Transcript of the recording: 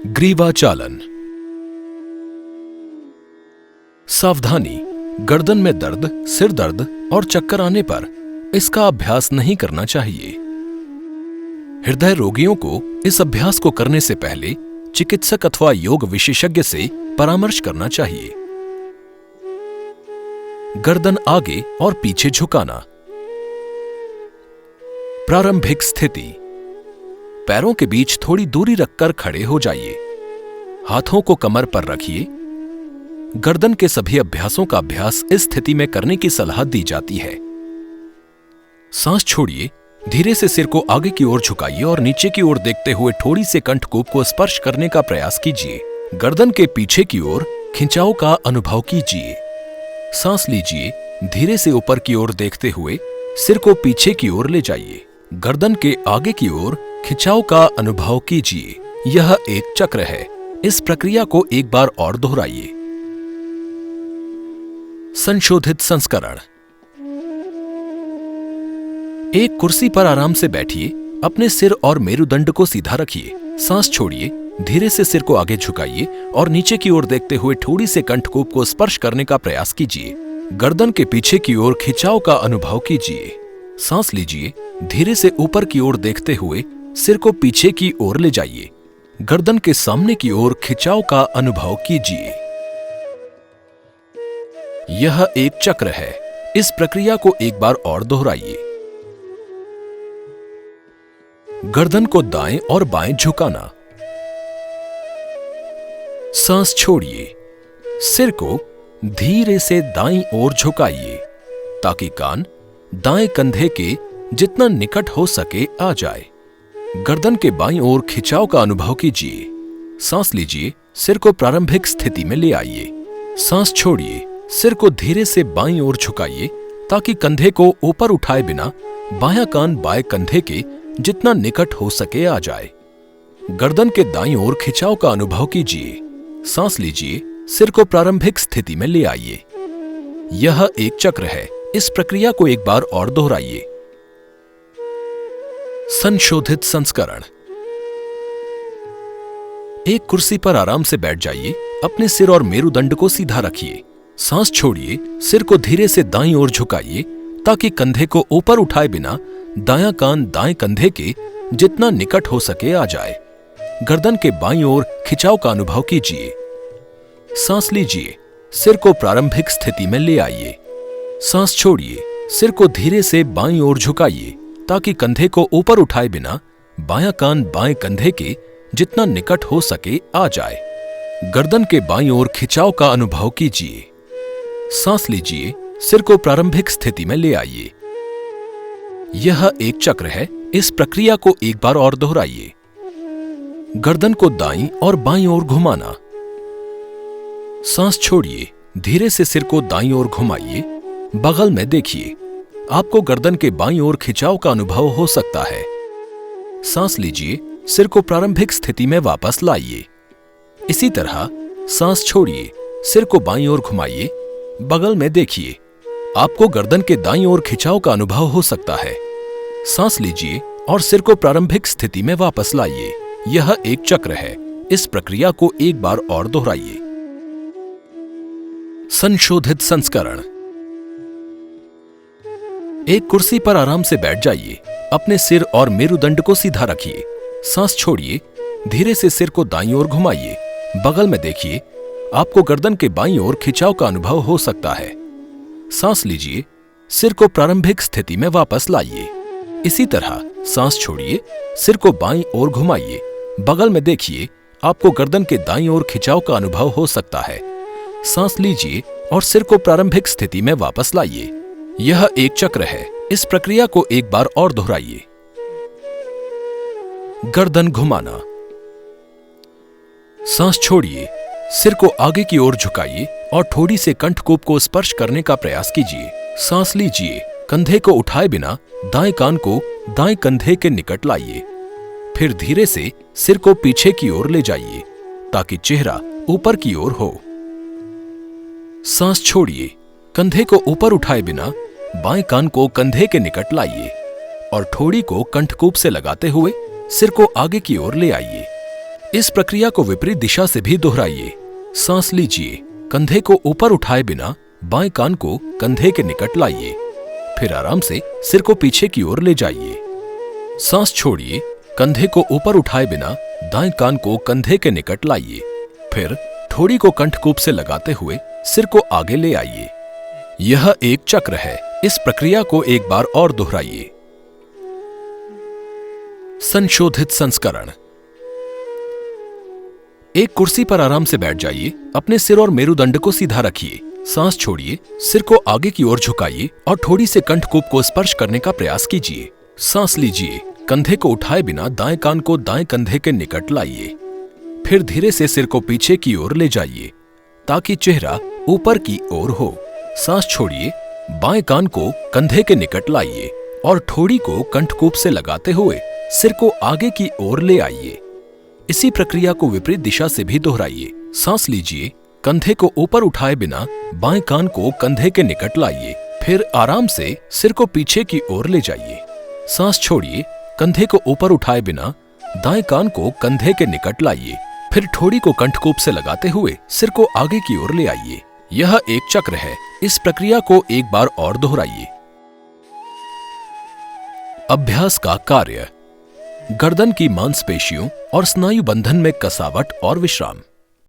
ग्रीवा चालन। सावधानी, गर्दन में दर्द, सिर दर्द और चक्कर आने पर इसका अभ्यास नहीं करना चाहिए। हृदय रोगियों को इस अभ्यास को करने से पहले चिकित्सक अथवा योग विशेषज्ञ से परामर्श करना चाहिए। गर्दन आगे और पीछे झुकाना। प्रारंभिक स्थिति, पैरों के बीच थोड़ी दूरी रखकर खड़े हो जाइए। हाथों को कमर पर रखिए। गर्दन के सभी अभ्यासों का अभ्यास इस स्थिति में करने की सलाह दी जाती है। सांस छोड़िए, धीरे से सिर को आगे की ओर झुकाइए और नीचे की ओर देखते हुए ठोड़ी से कंठकूप को स्पर्श करने का प्रयास कीजिए। गर्दन के पीछे की ओर खिंचाव का अनुभव कीजिए। सांस लीजिए, धीरे से ऊपर की ओर देखते हुए सिर को पीछे की ओर ले जाइए। गर्दन के आगे की ओर खिंचाव का अनुभव कीजिए। यह एक चक्र है। इस प्रक्रिया को एक बार और दोहराइए। संशोधित संस्करण। एक कुर्सी पर आराम से बैठिए। अपने सिर और मेरुदंड को सीधा रखिए। सांस छोड़िए, धीरे से सिर को आगे झुकाइए और नीचे की ओर देखते हुए ठोड़ी से कंठकूप को स्पर्श करने का प्रयास कीजिए। गर्दन के पीछे की ओर खिंचाव का अनुभव कीजिए। सांस लीजिए, धीरे से ऊपर की ओर देखते हुए सिर को पीछे की ओर ले जाइए। गर्दन के सामने की ओर खिंचाव का अनुभव कीजिए। यह एक चक्र है। इस प्रक्रिया को एक बार और दोहराइए। गर्दन को दाएं और बाएं झुकाना। सांस छोड़िए, सिर को धीरे से दाईं ओर झुकाइए ताकि कान दाएं कंधे के जितना निकट हो सके आ जाए। गर्दन के बाईं ओर खिंचाव का अनुभव कीजिए। सांस लीजिए, सिर को प्रारंभिक स्थिति में ले आइए। सांस छोड़िए, सिर को धीरे से बाईं ओर झुकाइए ताकि कंधे को ऊपर उठाए बिना बायां कान बाएं कंधे के जितना निकट हो सके आ जाए। गर्दन के दाईं ओर खिंचाव का अनुभव कीजिए। सांस लीजिए, सिर को प्रारंभिक स्थिति में ले आइए। यह एक चक्र है। इस प्रक्रिया को एक बार और दोहराइए। संशोधित संस्करण। एक कुर्सी पर आराम से बैठ जाइए। अपने सिर और मेरुदंड को सीधा रखिए। सांस छोड़िए, सिर को धीरे से दाईं ओर झुकाइए ताकि कंधे को ऊपर उठाए बिना दायां कान दाएं कंधे के जितना निकट हो सके आ जाए। गर्दन के बाईं ओर खिंचाव का अनुभव कीजिए। सांस लीजिए, सिर को प्रारंभिक स्थिति में ले आइए। सांस छोड़िए, सिर को धीरे से बाईं ओर झुकाइए ताकि कंधे को ऊपर उठाए बिना बायां कान बाएं कंधे के जितना निकट हो सके आ जाए। गर्दन के बाईं ओर खिंचाव का अनुभव कीजिए। सांस लीजिए, सिर को प्रारंभिक स्थिति में ले आइए। यह एक चक्र है। इस प्रक्रिया को एक बार और दोहराइए। गर्दन को दाईं और बाईं ओर घुमाना। सांस छोड़िए, धीरे से सिर को दाईं ओर घुमाइए। बगल में देखिए। आपको गर्दन के बाईं ओर खिंचाव का अनुभव हो सकता है। सांस लीजिए, सिर को प्रारंभिक स्थिति में वापस लाइए। इसी तरह सांस छोड़िए, सिर को बाईं ओर घुमाइए। बगल में देखिए। आपको गर्दन के दाईं ओर खिंचाव का अनुभव हो सकता है। सांस लीजिए और सिर को प्रारंभिक स्थिति में वापस लाइए। यह एक चक्र है। इस प्रक्रिया को एक बार और दोहराइए। संशोधित संस्करण। एक कुर्सी पर आराम से बैठ जाइए। अपने सिर और मेरुदंड को सीधा रखिए। सांस छोड़िए, धीरे से सिर को दाईं ओर घुमाइए। बगल में देखिए। आपको गर्दन के बाईं ओर खिंचाव का अनुभव हो सकता है। सांस लीजिए, सिर को प्रारंभिक स्थिति में वापस लाइए। इसी तरह सांस छोड़िए, सिर को बाईं ओर घुमाइए। बगल में देखिए। आपको गर्दन के दाईं ओर खिंचाव का अनुभव हो सकता है। सांस लीजिए और सिर को प्रारंभिक स्थिति में वापस लाइए। यह एक चक्र है। इस प्रक्रिया को एक बार और दोहराइए। गर्दन घुमाना। सांस छोड़िए, सिर को आगे की ओर झुकाइए और ठोड़ी से कंठकूप को स्पर्श करने का प्रयास कीजिए। सांस लीजिए, कंधे को उठाए बिना दाएं कान को दाएं कंधे के निकट लाइए। फिर धीरे से सिर को पीछे की ओर ले जाइए ताकि चेहरा ऊपर की ओर हो। सांस छोड़िए, कंधे को ऊपर उठाए बिना बाएं कान को कंधे के निकट लाइए और ठोड़ी को कंठकूप से लगाते हुए सिर को आगे की ओर ले आइए। इस प्रक्रिया को विपरीत दिशा से भी दोहराइए। सांस लीजिए, कंधे को ऊपर उठाए बिना बाएं कान को कंधे के निकट लाइए। फिर आराम से सिर को पीछे की ओर ले जाइए। सांस छोड़िए, कंधे को ऊपर उठाए बिना दाएं कान को कंधे के निकट लाइए। फिर ठोड़ी को कंठकूप से लगाते हुए सिर को आगे ले आइए। यह एक चक्र है। इस प्रक्रिया को एक बार और दोहराइए। संशोधित संस्करण। एक कुर्सी पर आराम से बैठ जाइए। अपने सिर और मेरुदंड को सीधा रखिए। सांस छोड़िए, सिर को आगे की ओर झुकाइए और ठोड़ी से कंठकूप को स्पर्श करने का प्रयास कीजिए। सांस लीजिए, कंधे को उठाए बिना दाएं कान को दाएं कंधे के निकट लाइए। फिर धीरे से सिर को पीछे की ओर ले जाइए ताकि चेहरा ऊपर की ओर हो। सांस छोड़िए, बाएं कान को कंधे के निकट लाइए और ठोड़ी को कंठकूप से लगाते हुए सिर को आगे की ओर ले आइए। इसी प्रक्रिया को विपरीत दिशा से भी दोहराइए। सांस लीजिए, कंधे को ऊपर उठाए बिना बाएं कान को कंधे के निकट लाइए। फिर आराम से सिर को पीछे की ओर ले जाइए। सांस छोड़िए, कंधे को ऊपर उठाए बिना दाएं कान को कंधे के निकट लाइए। फिर ठोड़ी को कंठकूप से लगाते हुए सिर को आगे की ओर ले आइए। यह एक चक्र है। इस प्रक्रिया को एक बार और दोहराइए। अभ्यास का कार्य। गर्दन की मांसपेशियों और स्नायु बंधन में कसावट और विश्राम।